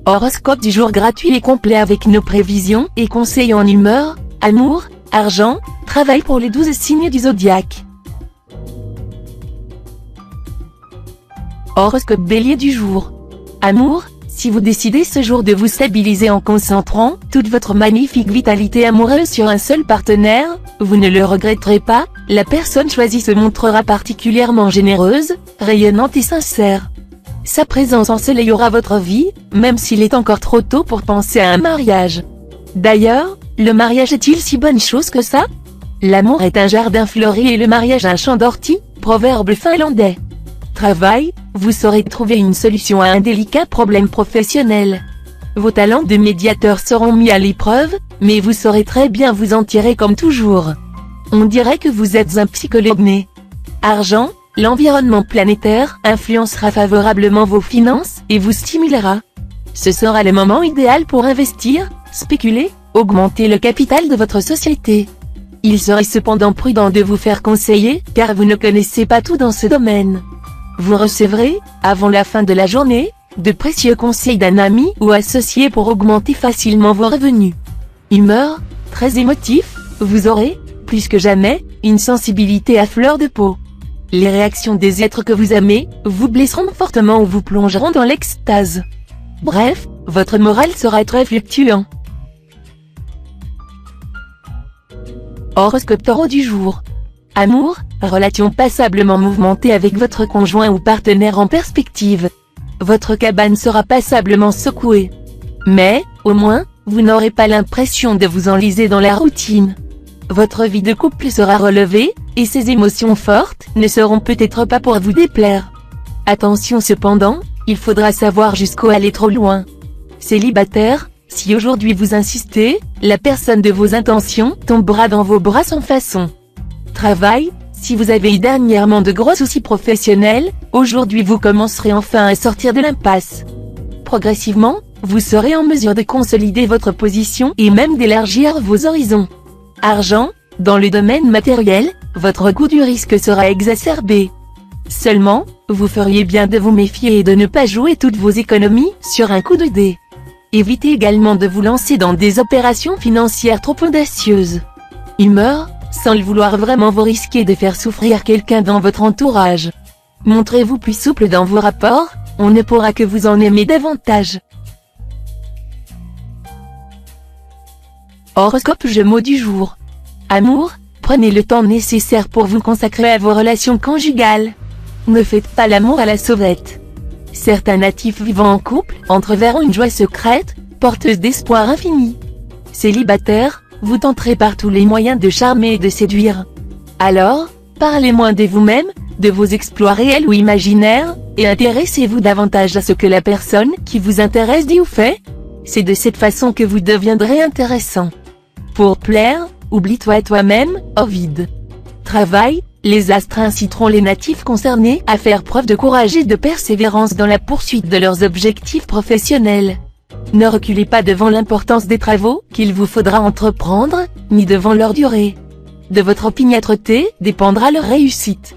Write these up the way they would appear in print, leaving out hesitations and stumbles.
Horoscope du jour gratuit et complet avec nos prévisions et conseils en humeur, amour, argent, travail pour les 12 signes du zodiaque. Horoscope Bélier du jour. Amour, si vous décidez ce jour de vous stabiliser en concentrant toute votre magnifique vitalité amoureuse sur un seul partenaire, vous ne le regretterez pas, la personne choisie se montrera particulièrement généreuse, rayonnante et sincère. Sa présence ensoleillera votre vie, même s'il est encore trop tôt pour penser à un mariage. D'ailleurs, le mariage est-il si bonne chose que ça? L'amour est un jardin fleuri et le mariage un champ d'orties, proverbe finlandais. Travail, vous saurez trouver une solution à un délicat problème professionnel. Vos talents de médiateur seront mis à l'épreuve, mais vous saurez très bien vous en tirer comme toujours. On dirait que vous êtes un psychologue né. Argent, l'environnement planétaire influencera favorablement vos finances et vous stimulera. Ce sera le moment idéal pour investir, spéculer, augmenter le capital de votre société. Il serait cependant prudent de vous faire conseiller, car vous ne connaissez pas tout dans ce domaine. Vous recevrez, avant la fin de la journée, de précieux conseils d'un ami ou associé pour augmenter facilement vos revenus. Humeur, très émotif, vous aurez, plus que jamais, une sensibilité à fleur de peau. Les réactions des êtres que vous aimez, vous blesseront fortement ou vous plongeront dans l'extase. Bref, votre moral sera très fluctuant. Horoscope Taureau du jour. Amour, relation passablement mouvementée avec votre conjoint ou partenaire en perspective. Votre cabane sera passablement secouée. Mais, au moins, vous n'aurez pas l'impression de vous enliser dans la routine. Votre vie de couple sera relevée, et ces émotions fortes ne seront peut-être pas pour vous déplaire. Attention cependant, il faudra savoir jusqu'où aller trop loin. Célibataire, si aujourd'hui vous insistez, la personne de vos intentions tombera dans vos bras sans façon. Travail, si vous avez eu dernièrement de gros soucis professionnels, aujourd'hui vous commencerez enfin à sortir de l'impasse. Progressivement, vous serez en mesure de consolider votre position et même d'élargir vos horizons. Argent, dans le domaine matériel, votre goût du risque sera exacerbé. Seulement, vous feriez bien de vous méfier et de ne pas jouer toutes vos économies sur un coup de dé. Évitez également de vous lancer dans des opérations financières trop audacieuses. Humeur, sans le vouloir vraiment vous risquez de faire souffrir quelqu'un dans votre entourage. Montrez-vous plus souple dans vos rapports, on ne pourra que vous en aimer davantage. Horoscope Gémeaux du jour. Amour, prenez le temps nécessaire pour vous consacrer à vos relations conjugales. Ne faites pas l'amour à la sauvette. Certains natifs vivant en couple entreverront une joie secrète, porteuse d'espoir infini. Célibataire, vous tenterez par tous les moyens de charmer et de séduire. Alors, parlez moins de vous-même, de vos exploits réels ou imaginaires, et intéressez-vous davantage à ce que la personne qui vous intéresse dit ou fait. C'est de cette façon que vous deviendrez intéressant. Pour plaire, oublie-toi toi-même, Ovide. Travail, les astres inciteront les natifs concernés à faire preuve de courage et de persévérance dans la poursuite de leurs objectifs professionnels. Ne reculez pas devant l'importance des travaux qu'il vous faudra entreprendre, ni devant leur durée. De votre opiniâtreté dépendra leur réussite.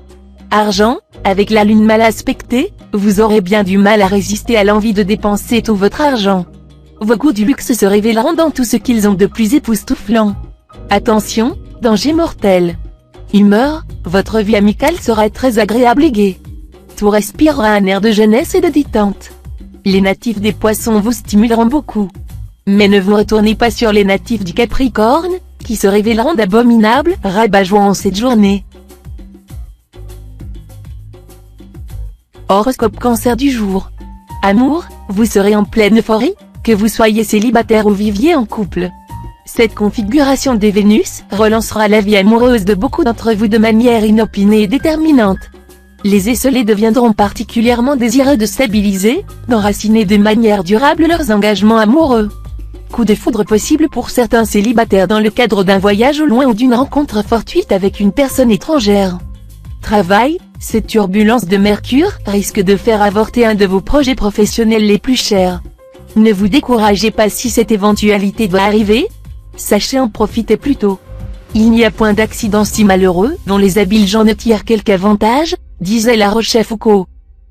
Argent, avec la lune mal aspectée, vous aurez bien du mal à résister à l'envie de dépenser tout votre argent. Vos goûts du luxe se révéleront dans tout ce qu'ils ont de plus époustouflant. Attention, danger mortel. Humeur, votre vie amicale sera très agréable et gaie. Tout respirera un air de jeunesse et de détente. Les natifs des Poissons vous stimuleront beaucoup. Mais ne vous retournez pas sur les natifs du Capricorne, qui se révéleront d'abominables rabat-joie en cette journée. Horoscope Cancer du jour. Amour, vous serez en pleine euphorie, que vous soyez célibataire ou viviez en couple. Cette configuration des Vénus relancera la vie amoureuse de beaucoup d'entre vous de manière inopinée et déterminante. Les esselés deviendront particulièrement désireux de stabiliser, d'enraciner de manière durable leurs engagements amoureux. Coup de foudre possible pour certains célibataires dans le cadre d'un voyage au loin ou d'une rencontre fortuite avec une personne étrangère. Travail, cette turbulence de Mercure risque de faire avorter un de vos projets professionnels les plus chers. Ne vous découragez pas si cette éventualité doit arriver, sachez en profiter plutôt. Il n'y a point d'accident si malheureux dont les habiles gens ne tirent quelque avantage, disait La Rochefoucauld.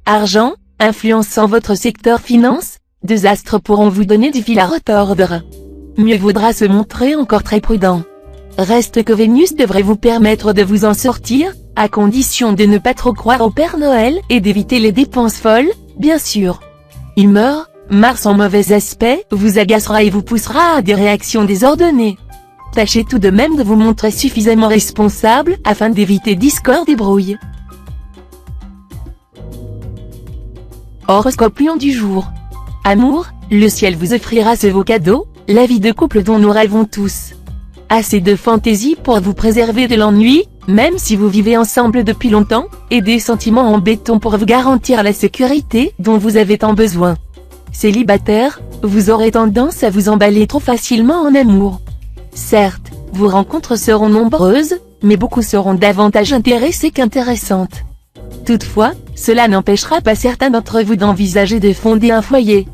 Argent, influençant votre secteur finance, deux astres pourront vous donner du fil à retordre. Mieux vaudra se montrer encore très prudent. Reste que Vénus devrait vous permettre de vous en sortir, à condition de ne pas trop croire au Père Noël et d'éviter les dépenses folles, bien sûr. Humeur, Mars en mauvais aspect vous agacera et vous poussera à des réactions désordonnées. Tâchez tout de même de vous montrer suffisamment responsable afin d'éviter discorde et brouille. Horoscope Lion du jour. Amour, le ciel vous offrira ce beau cadeau, la vie de couple dont nous rêvons tous. Assez de fantaisie pour vous préserver de l'ennui, même si vous vivez ensemble depuis longtemps, et des sentiments en béton pour vous garantir la sécurité dont vous avez tant besoin. Célibataire, vous aurez tendance à vous emballer trop facilement en amour. Certes, vos rencontres seront nombreuses, mais beaucoup seront davantage intéressées qu'intéressantes. Toutefois, cela n'empêchera pas certains d'entre vous d'envisager de fonder un foyer.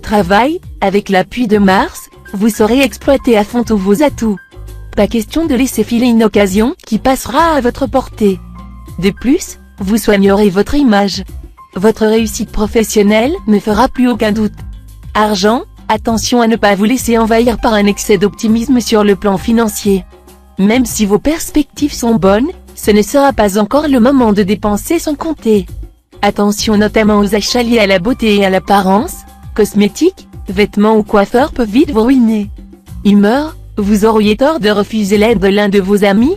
Travail, avec l'appui de Mars, vous saurez exploiter à fond tous vos atouts. Pas question de laisser filer une occasion qui passera à votre portée. De plus, vous soignerez votre image. Votre réussite professionnelle ne fera plus aucun doute. Argent, attention à ne pas vous laisser envahir par un excès d'optimisme sur le plan financier. Même si vos perspectives sont bonnes, ce ne sera pas encore le moment de dépenser sans compter. Attention notamment aux achats liés à la beauté et à l'apparence, cosmétiques, vêtements ou coiffeurs peuvent vite vous ruiner. Humeur, vous auriez tort de refuser l'aide de l'un de vos amis.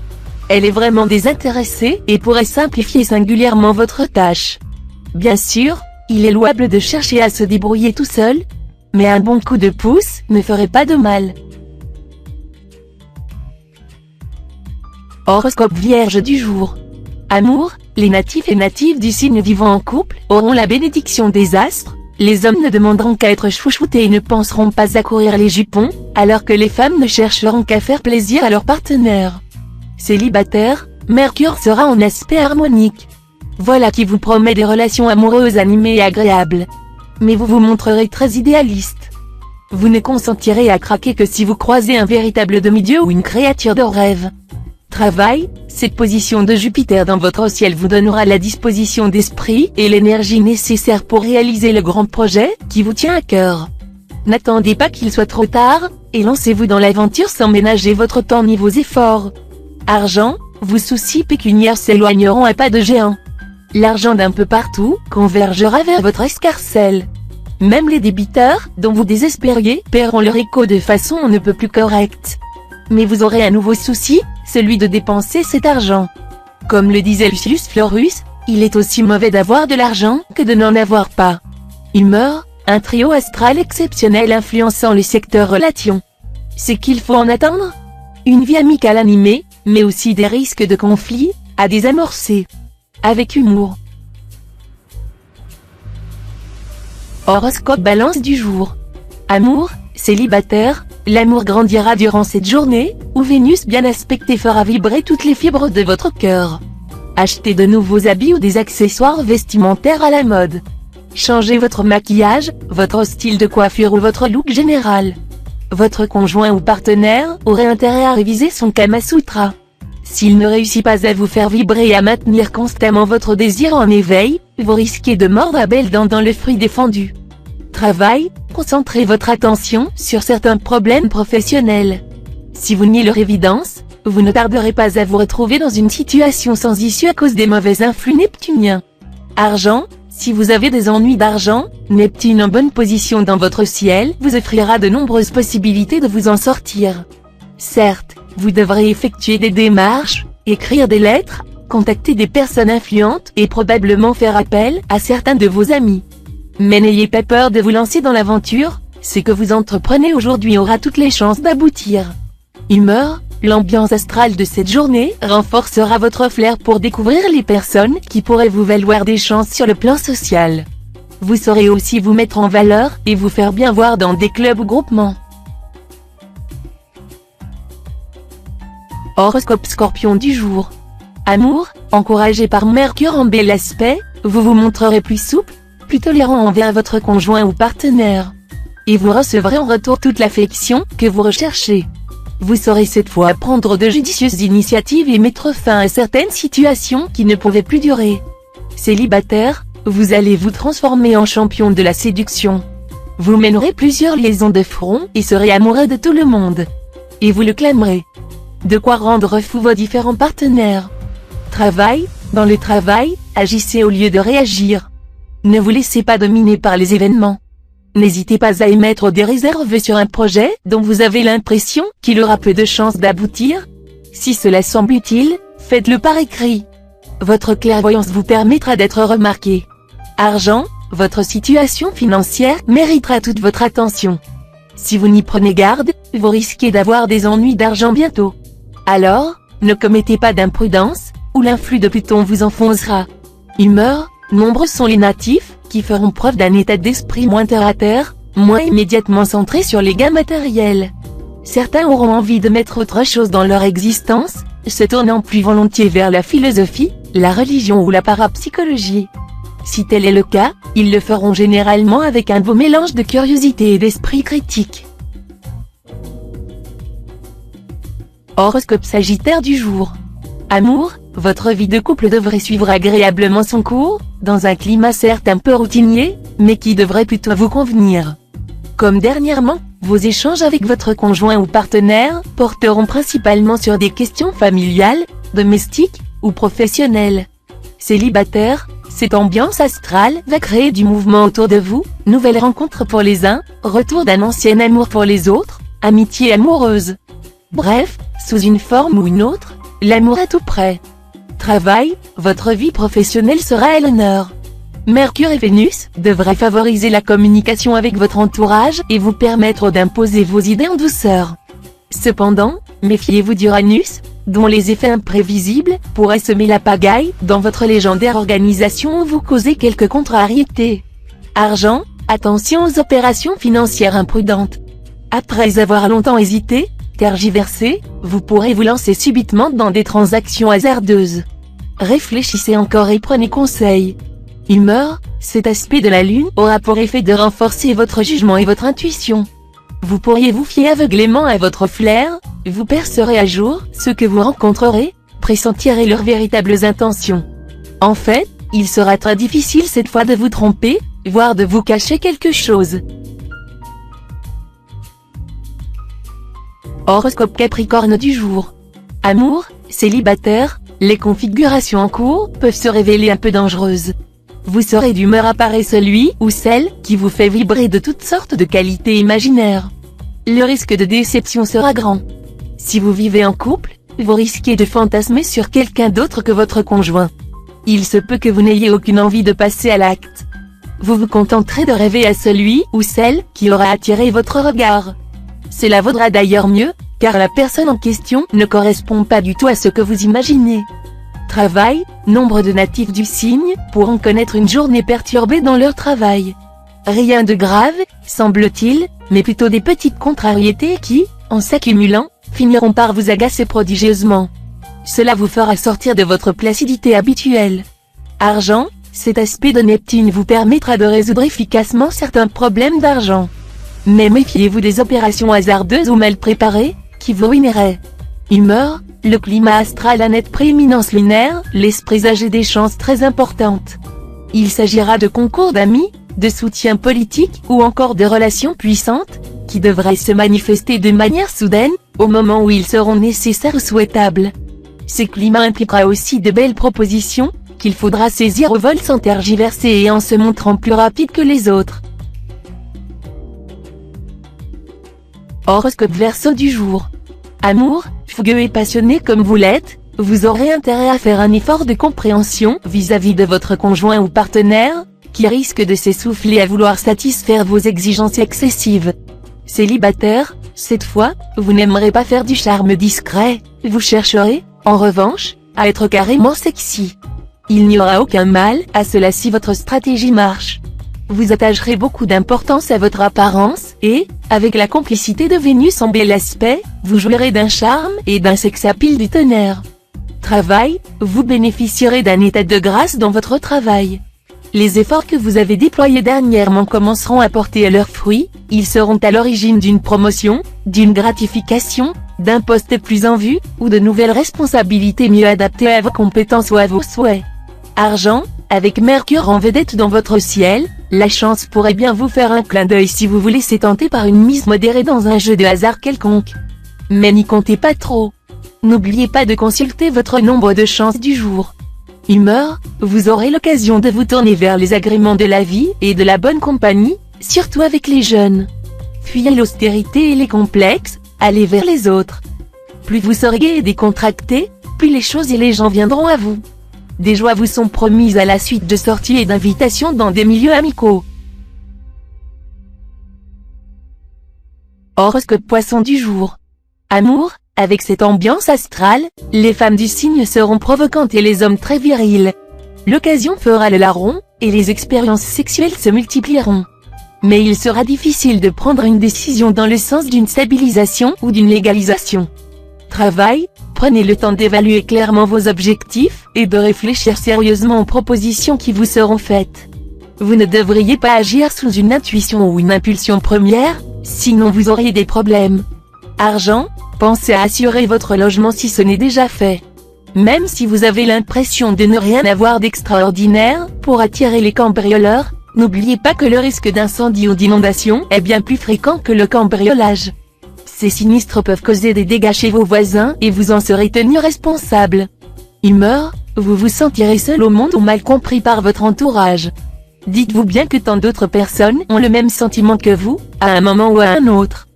Elle est vraiment désintéressée et pourrait simplifier singulièrement votre tâche. Bien sûr, il est louable de chercher à se débrouiller tout seul, mais un bon coup de pouce ne ferait pas de mal. Horoscope Vierge du jour. Amour, les natifs et natives du signe vivant en couple auront la bénédiction des astres. Les hommes ne demanderont qu'à être chouchoutés et ne penseront pas à courir les jupons, alors que les femmes ne chercheront qu'à faire plaisir à leur partenaire. Célibataire, Mercure sera en aspect harmonique. Voilà qui vous promet des relations amoureuses animées et agréables. Mais vous vous montrerez très idéaliste. Vous ne consentirez à craquer que si vous croisez un véritable demi-dieu ou une créature de rêve. Travail, cette position de Jupiter dans votre ciel vous donnera la disposition d'esprit et l'énergie nécessaire pour réaliser le grand projet qui vous tient à cœur. N'attendez pas qu'il soit trop tard, et lancez-vous dans l'aventure sans ménager votre temps ni vos efforts. Argent, vos soucis pécuniaires s'éloigneront à pas de géant. L'argent d'un peu partout convergera vers votre escarcelle. Même les débiteurs, dont vous désespériez, paieront leur écho de façon on ne peut plus correcte. Mais vous aurez un nouveau souci, celui de dépenser cet argent. Comme le disait Lucius Florus, il est aussi mauvais d'avoir de l'argent que de n'en avoir pas. Humeur, un trio astral exceptionnel influençant le secteur relations. C'est qu'il faut en attendre. Une vie amicale animée, mais aussi des risques de conflits, à désamorcer. Avec humour. Horoscope Balance du jour. Amour, célibataire, l'amour grandira durant cette journée, où Vénus bien aspectée fera vibrer toutes les fibres de votre cœur. Achetez de nouveaux habits ou des accessoires vestimentaires à la mode. Changez votre maquillage, votre style de coiffure ou votre look général. Votre conjoint ou partenaire aurait intérêt à réviser son Kama Sutra. S'il ne réussit pas à vous faire vibrer et à maintenir constamment votre désir en éveil, vous risquez de mordre à belles dents dans le fruit défendu. Travail, concentrez votre attention sur certains problèmes professionnels. Si vous niez leur évidence, vous ne tarderez pas à vous retrouver dans une situation sans issue à cause des mauvais influx neptuniens. Argent, si vous avez des ennuis d'argent, Neptune en bonne position dans votre ciel vous offrira de nombreuses possibilités de vous en sortir. Certes, vous devrez effectuer des démarches, écrire des lettres, contacter des personnes influentes et probablement faire appel à certains de vos amis. Mais n'ayez pas peur de vous lancer dans l'aventure, ce que vous entreprenez aujourd'hui aura toutes les chances d'aboutir. Humeur, l'ambiance astrale de cette journée renforcera votre flair pour découvrir les personnes qui pourraient vous valoir des chances sur le plan social. Vous saurez aussi vous mettre en valeur et vous faire bien voir dans des clubs ou groupements. Horoscope Scorpion du jour. Amour, encouragé par Mercure en bel aspect, vous vous montrerez plus souple, plus tolérant envers votre conjoint ou partenaire. Et vous recevrez en retour toute l'affection que vous recherchez. Vous saurez cette fois prendre de judicieuses initiatives et mettre fin à certaines situations qui ne pouvaient plus durer. Célibataire, vous allez vous transformer en champion de la séduction. Vous mènerez plusieurs liaisons de front et serez amoureux de tout le monde. Et vous le clamerez. De quoi rendre fou vos différents partenaires. Travail, dans le travail, agissez au lieu de réagir. Ne vous laissez pas dominer par les événements. N'hésitez pas à émettre des réserves sur un projet dont vous avez l'impression qu'il aura peu de chances d'aboutir. Si cela semble utile, faites-le par écrit. Votre clairvoyance vous permettra d'être remarqué. Argent, votre situation financière méritera toute votre attention. Si vous n'y prenez garde, vous risquez d'avoir des ennuis d'argent bientôt. Alors, ne commettez pas d'imprudence, ou l'influx de Pluton vous enfoncera. Humeur, nombreux sont les natifs, qui feront preuve d'un état d'esprit moins terre-à-terre, moins immédiatement centré sur les gains matériels. Certains auront envie de mettre autre chose dans leur existence, se tournant plus volontiers vers la philosophie, la religion ou la parapsychologie. Si tel est le cas, ils le feront généralement avec un beau mélange de curiosité et d'esprit critique. Horoscope Sagittaire du jour. Amour, votre vie de couple devrait suivre agréablement son cours, dans un climat certes un peu routinier, mais qui devrait plutôt vous convenir. Comme dernièrement, vos échanges avec votre conjoint ou partenaire porteront principalement sur des questions familiales, domestiques ou professionnelles. Célibataire, cette ambiance astrale va créer du mouvement autour de vous, nouvelles rencontres pour les uns, retour d'un ancien amour pour les autres, amitié amoureuse. Bref, sous une forme ou une autre, l'amour est tout près. Travail, votre vie professionnelle sera à l'honneur. Mercure et Vénus devraient favoriser la communication avec votre entourage et vous permettre d'imposer vos idées en douceur. Cependant, méfiez-vous d'Uranus, dont les effets imprévisibles pourraient semer la pagaille dans votre légendaire organisation ou vous causer quelques contrariétés. Argent, attention aux opérations financières imprudentes. Après avoir longtemps hésité, tergiversé, vous pourrez vous lancer subitement dans des transactions hasardeuses. Réfléchissez encore et prenez conseil. Humeur, cet aspect de la Lune aura pour effet de renforcer votre jugement et votre intuition. Vous pourriez vous fier aveuglément à votre flair, vous percerez à jour ce que vous rencontrerez, pressentirez leurs véritables intentions. En fait, il sera très difficile cette fois de vous tromper, voire de vous cacher quelque chose. Horoscope Capricorne du jour. Amour, célibataire, les configurations en cours peuvent se révéler un peu dangereuses. Vous serez d'humeur à parer celui ou celle qui vous fait vibrer de toutes sortes de qualités imaginaires. Le risque de déception sera grand. Si vous vivez en couple, vous risquez de fantasmer sur quelqu'un d'autre que votre conjoint. Il se peut que vous n'ayez aucune envie de passer à l'acte. Vous vous contenterez de rêver à celui ou celle qui aura attiré votre regard. Cela vaudra d'ailleurs mieux, car la personne en question ne correspond pas du tout à ce que vous imaginez. Travail, nombre de natifs du signe pourront connaître une journée perturbée dans leur travail. Rien de grave, semble-t-il, mais plutôt des petites contrariétés qui, en s'accumulant, finiront par vous agacer prodigieusement. Cela vous fera sortir de votre placidité habituelle. Argent, cet aspect de Neptune vous permettra de résoudre efficacement certains problèmes d'argent. Mais méfiez-vous des opérations hasardeuses ou mal préparées, qui vous ruineraient. Humeur, le climat astral a nette prééminence lunaire, laisse présager des chances très importantes. Il s'agira de concours d'amis, de soutien politique ou encore de relations puissantes, qui devraient se manifester de manière soudaine, au moment où ils seront nécessaires ou souhaitables. Ce climat impliquera aussi de belles propositions, qu'il faudra saisir au vol sans tergiverser et en se montrant plus rapide que les autres. Horoscope Verseau du jour. Amour, fougueux et passionné comme vous l'êtes, vous aurez intérêt à faire un effort de compréhension vis-à-vis de votre conjoint ou partenaire, qui risque de s'essouffler à vouloir satisfaire vos exigences excessives. Célibataire, cette fois, vous n'aimerez pas faire du charme discret, vous chercherez, en revanche, à être carrément sexy. Il n'y aura aucun mal à cela si votre stratégie marche. Vous attacherez beaucoup d'importance à votre apparence et, avec la complicité de Vénus en bel aspect, vous jouirez d'un charme et d'un sex-appeal du tonnerre. Travail, vous bénéficierez d'un état de grâce dans votre travail. Les efforts que vous avez déployés dernièrement commenceront à porter leurs fruits, ils seront à l'origine d'une promotion, d'une gratification, d'un poste plus en vue, ou de nouvelles responsabilités mieux adaptées à vos compétences ou à vos souhaits. Argent, avec Mercure en vedette dans votre ciel, la chance pourrait bien vous faire un clin d'œil si vous vous laissez tenter par une mise modérée dans un jeu de hasard quelconque. Mais n'y comptez pas trop. N'oubliez pas de consulter votre nombre de chances du jour. Humeur, vous aurez l'occasion de vous tourner vers les agréments de la vie et de la bonne compagnie, surtout avec les jeunes. Fuyez l'austérité et les complexes, allez vers les autres. Plus vous serez gai et décontracté, plus les choses et les gens viendront à vous. Des joies vous sont promises à la suite de sorties et d'invitations dans des milieux amicaux. Horoscope Poisson du jour. Amour, avec cette ambiance astrale, les femmes du signe seront provocantes et les hommes très virils. L'occasion fera le larron, et les expériences sexuelles se multiplieront. Mais il sera difficile de prendre une décision dans le sens d'une stabilisation ou d'une légalisation. Travail, prenez le temps d'évaluer clairement vos objectifs, et de réfléchir sérieusement aux propositions qui vous seront faites. Vous ne devriez pas agir sous une intuition ou une impulsion première, sinon vous auriez des problèmes. Argent, pensez à assurer votre logement si ce n'est déjà fait. Même si vous avez l'impression de ne rien avoir d'extraordinaire, pour attirer les cambrioleurs, n'oubliez pas que le risque d'incendie ou d'inondation est bien plus fréquent que le cambriolage. Ces sinistres peuvent causer des dégâts chez vos voisins et vous en serez tenu responsable. Humeur, vous vous sentirez seul au monde ou mal compris par votre entourage. Dites-vous bien que tant d'autres personnes ont le même sentiment que vous, à un moment ou à un autre.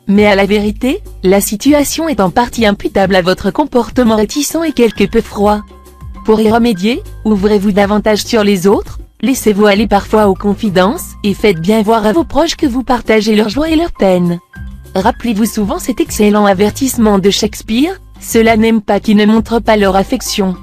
Mais à la vérité, la situation est en partie imputable à votre comportement réticent et quelque peu froid. Pour y remédier, ouvrez-vous davantage sur les autres, laissez-vous aller parfois aux confidences, et faites bien voir à vos proches que vous partagez leur joie et leur peine. Rappelez-vous souvent cet excellent avertissement de Shakespeare, ceux-là n'aiment pas qui ne montrent pas leur affection.